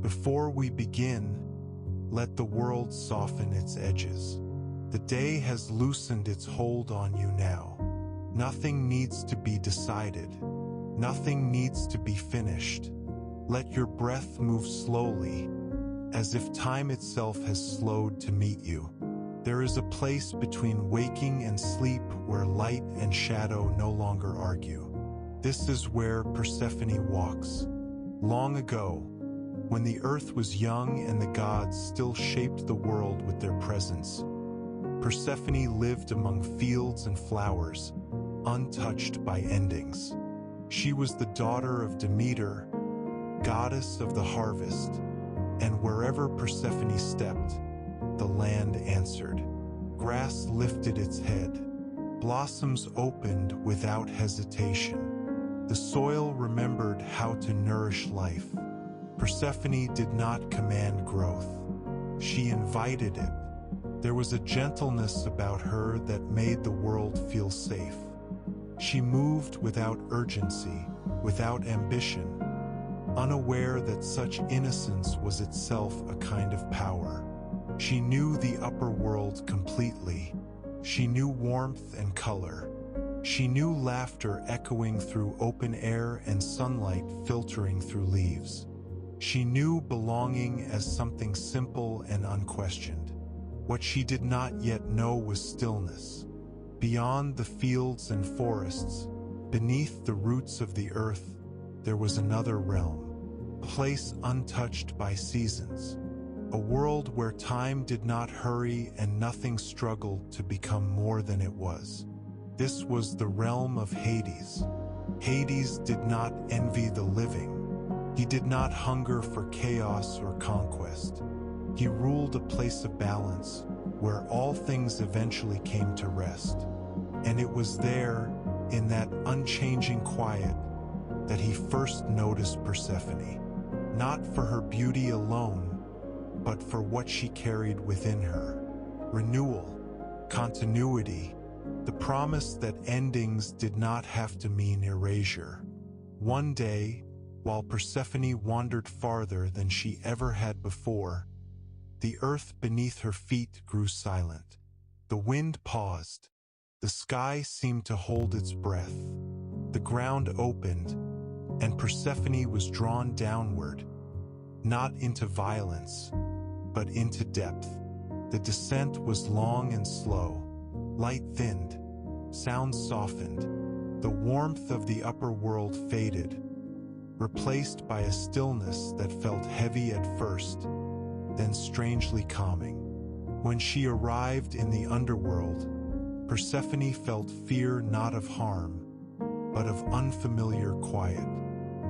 Before we begin, let the world soften its edges. The day has loosened its hold on you now. Nothing needs to be decided. Nothing needs to be finished. Let your breath move slowly, as if time itself has slowed to meet you. There is a place between waking and sleep where light and shadow no longer argue. This is where Persephone walks. Long ago, when the earth was young and the gods still shaped the world with their presence, Persephone lived among fields and flowers, untouched by endings. She was the daughter of Demeter, goddess of the harvest, and wherever Persephone stepped, the land answered. Grass lifted its head. Blossoms opened without hesitation. The soil remembered how to nourish life. Persephone did not command growth. She invited it. There was a gentleness about her that made the world feel safe. She moved without urgency, without ambition, unaware that such innocence was itself a kind of power. She knew the upper world completely. She knew warmth and color. She knew laughter echoing through open air and sunlight filtering through leaves. She knew belonging as something simple and unquestioned. What she did not yet know was stillness. Beyond the fields and forests, beneath the roots of the earth, there was another realm, a place untouched by seasons, a world where time did not hurry and nothing struggled to become more than it was. This was the realm of Hades. Hades did not envy the living. He did not hunger for chaos or conquest. He ruled a place of balance, where all things eventually came to rest. And it was there, in that unchanging quiet, that he first noticed Persephone, not for her beauty alone, but for what she carried within her. Renewal, continuity, the promise that endings did not have to mean erasure. One day, while Persephone wandered farther than she ever had before, the earth beneath her feet grew silent. The wind paused. The sky seemed to hold its breath. The ground opened, and Persephone was drawn downward, not into violence, but into depth. The descent was long and slow. Light thinned, sound softened. The warmth of the upper world faded, replaced by a stillness that felt heavy at first, then strangely calming. When she arrived in the underworld, Persephone felt fear not of harm, but of unfamiliar quiet.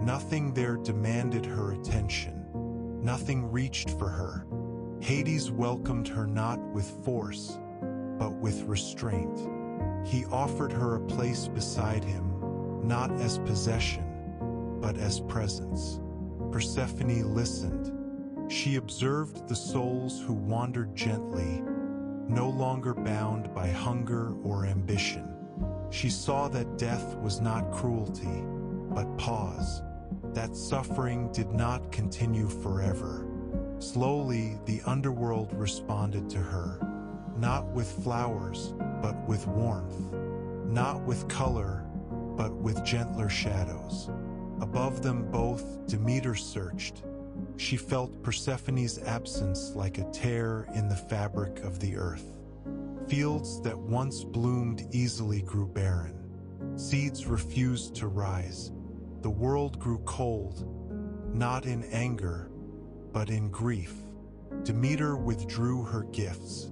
Nothing there demanded her attention. Nothing reached for her. Hades welcomed her not with force, but with restraint. He offered her a place beside him, not as possession, but as presence. Persephone listened. She observed the souls who wandered gently, no longer bound by hunger or ambition. She saw that death was not cruelty, but pause, that suffering did not continue forever. Slowly, the underworld responded to her, not with flowers, but with warmth, not with color, but with gentler shadows. Above them both, Demeter searched. She felt Persephone's absence like a tear in the fabric of the earth. Fields that once bloomed easily grew barren. Seeds refused to rise. The world grew cold, not in anger, but in grief. Demeter withdrew her gifts.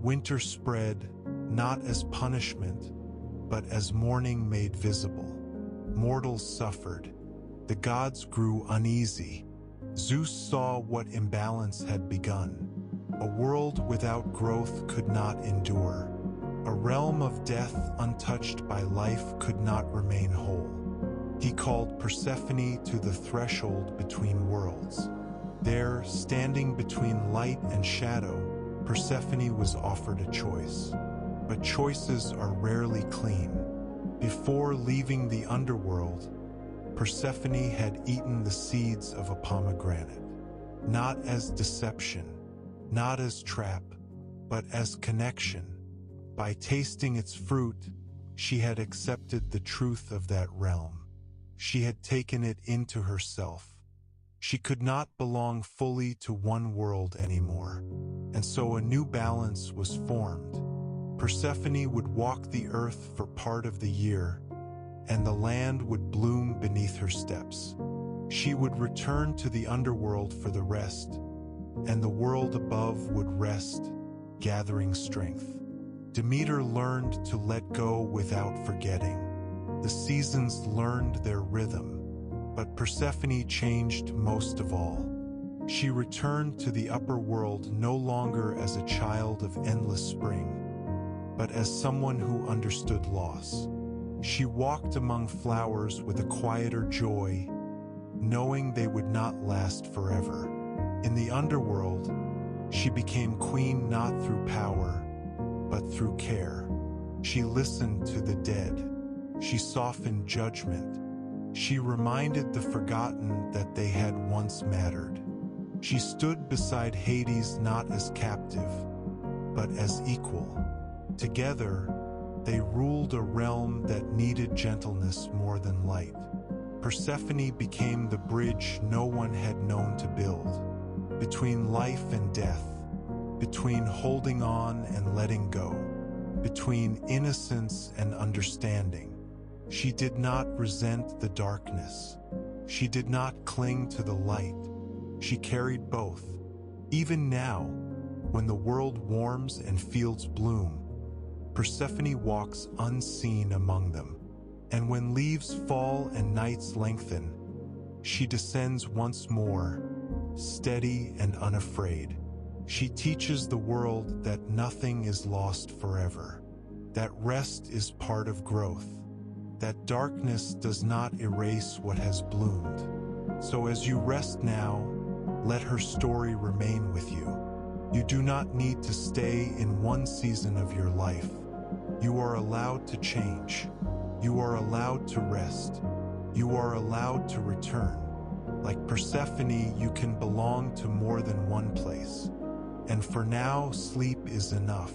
Winter spread, not as punishment, but as mourning made visible. Mortals suffered. The gods grew uneasy. Zeus saw what imbalance had begun. A world without growth could not endure. A realm of death untouched by life could not remain whole. He called Persephone to the threshold between worlds. There, standing between light and shadow, Persephone was offered a choice. But choices are rarely clean. Before leaving the underworld, Persephone had eaten the seeds of a pomegranate. not as deception, not as trap, but as connection. By tasting its fruit, she had accepted the truth of that realm. She had taken it into herself. She could not belong fully to one world anymore, and so a new balance was formed. Persephone would walk the earth for part of the year, and the land would bloom beneath her steps. She would return to the underworld for the rest, and the world above would rest, gathering strength. Demeter learned to let go without forgetting. The seasons learned their rhythm, but Persephone changed most of all. She returned to the upper world no longer as a child of endless spring, but as someone who understood loss. She walked among flowers with a quieter joy, knowing they would not last forever. In the underworld, she became queen not through power, but through care. She listened to the dead. She softened judgment. She reminded the forgotten that they had once mattered. She stood beside Hades not as captive, but as equal. Together, they ruled a realm that needed gentleness more than light. Persephone became the bridge no one had known to build, between life and death, between holding on and letting go, between innocence and understanding. She did not resent the darkness. She did not cling to the light. She carried both. Even now, when the world warms and fields bloom, Persephone walks unseen among them. And when leaves fall and nights lengthen, she descends once more, steady and unafraid. She teaches the world that nothing is lost forever, that rest is part of growth, that darkness does not erase what has bloomed. So as you rest now, let her story remain with you. You do not need to stay in one season of your life. You are allowed to change. You are allowed to rest. You are allowed to return. Like Persephone, you can belong to more than one place. And for now, sleep is enough.